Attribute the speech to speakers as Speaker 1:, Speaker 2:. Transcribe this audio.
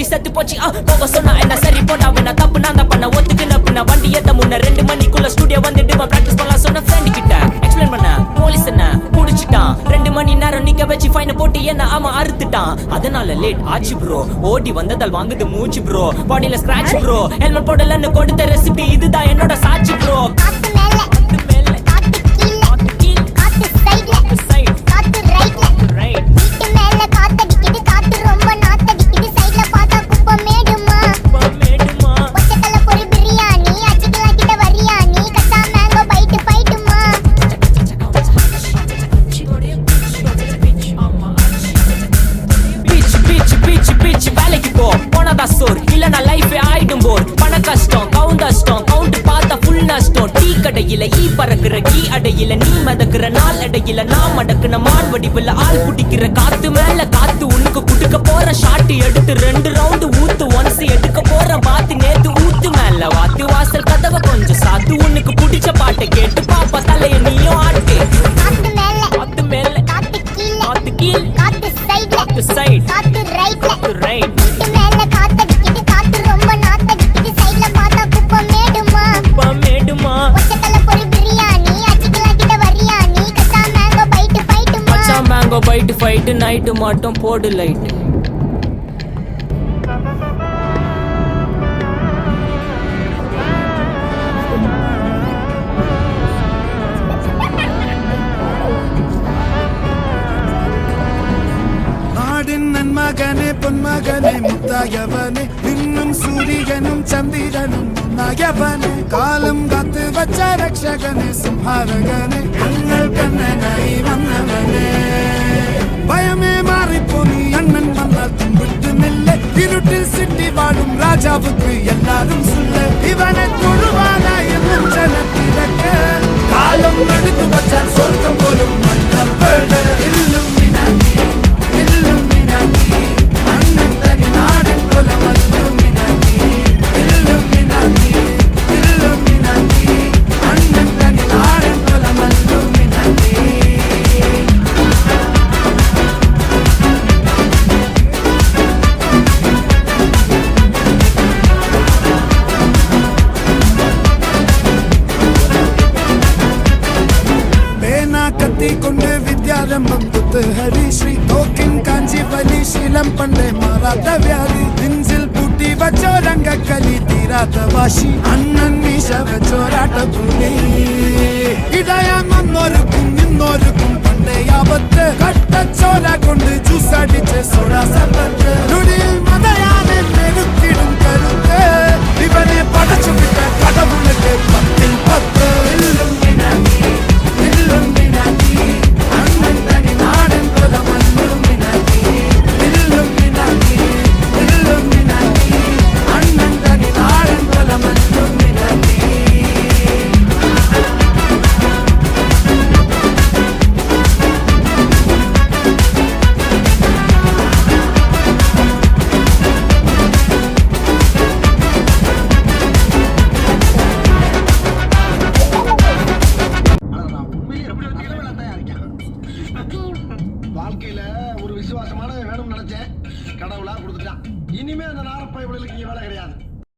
Speaker 1: வண்டி செத்து போச்சு போக சொன்னா என்ன சரி போட்டா வேணா தப்பு நான் தான் பண்ண ஒத்துக்குன பின்ன வண்டி ஏத்த முன்ன 2 மணிக்குள்ள ஸ்டுடியோ வந்துட்டு பிராக்டிஸ் பண்ணலாம் சொன்ன ஃப்ரெண்ட் கிட்ட எக்ஸ்பிளைன் பண்ண போலீஸ் என்ன புடிச்சிட்டான் 2 மணி நேரம் நிக்க வச்சு ஃபைன் போட்டு என்ன ஆமா அறுத்துட்டான் அதனால லேட் ஆச்சு ப்ரோ ஓடி வந்ததால் வாங்குது மூச்சு ப்ரோ பாடியில ஸ்கிராட்ச் ப்ரோ ஹெல்மெட் போடலன்னு கொடுத்த ரெசிபி இதுதான் என்னோட சாட்சி ப்ரோ பறக்குற கீ அடையில நீ மதக்குற நாள் அடையில நான் மடக்குன மான் வடிவுல ஆள் புடிக்கிற காத்து மேல காத்து உனக்கு குடுக்க போற ஷாட் எடுத்து 2 ரவுண்டு ஊத்து ஒன்ஸ் எடுக்க போற பாத்து நேத்து ஊத்து மேல வாத்து வாசல் கதவை கொஞ்சம் சாத்து உனக்கு பிடிச்ச பாட்டை கேட்டு பாப்பா தலைய நீயும் ஆட்டு காத்து மேல காத்து கீழ் காத்து சைடு காத்து ரைட் ஃபைட் நைட்டு மட்டும் போடு லைட்
Speaker 2: நாடின் நன்மகனே பொன்மகனே முத்தாயவனே இன்னும் சூரியனும் சந்திரனும் நாயவனே காலம் காத்து வச்ச ரக்ஷகனே சம்ஹாரகனே கண்ணல் கண்ணனை வந்தவனே பயமே மாறிப்போ நீ அண்ணன் வந்தால் தும்பிட்டு நில்ல இருட்டில் சிட்டி வாழும் ராஜாவுக்கு எல்லாரும் சொல்ல இவனை தொழுவான என்னும் ஜனத்திறக்க காலம் எடுத்து வச்சால் சொர்க்கம் போலும் மன்னர் இல்லும் அண்ணன் தனி நாடன் கொல மல்லும் அண்ணன் தனி நாடன் கொல மல்லும் கொண்டு வித்யாரம்பம் குத்து ஹரிஸ்ரீ தோக்கின் காஞ்சி பலி சீலம் பண்டே மாறாத வியாதி நெஞ்சில் பூட்டி வச்சோ ரங்க கலி தீராத வாசி அண்ணன் மீச வச்சோராட்ட புலி இதயம் முன்னோருக்கும் இன்னொருக்கும் பண்டே ஆபத்து கட்ட சோழ கொண்டு ஜூஸ் அடிச்ச சோடா சர்பத்து நுடியில் மதையான நெருக்கிடும் கருத்து இவனே படைச்சு விட்ட கடவுளுக்கு 10 இல்லும் வாழ்க்கையில ஒரு விசுவாசமான வேணும்னு நினைச்சேன் கடவுளா கொடுத்துட்டான் இனிமே அந்த நாரப்பை இவளுக்கு வேலை கிடையாது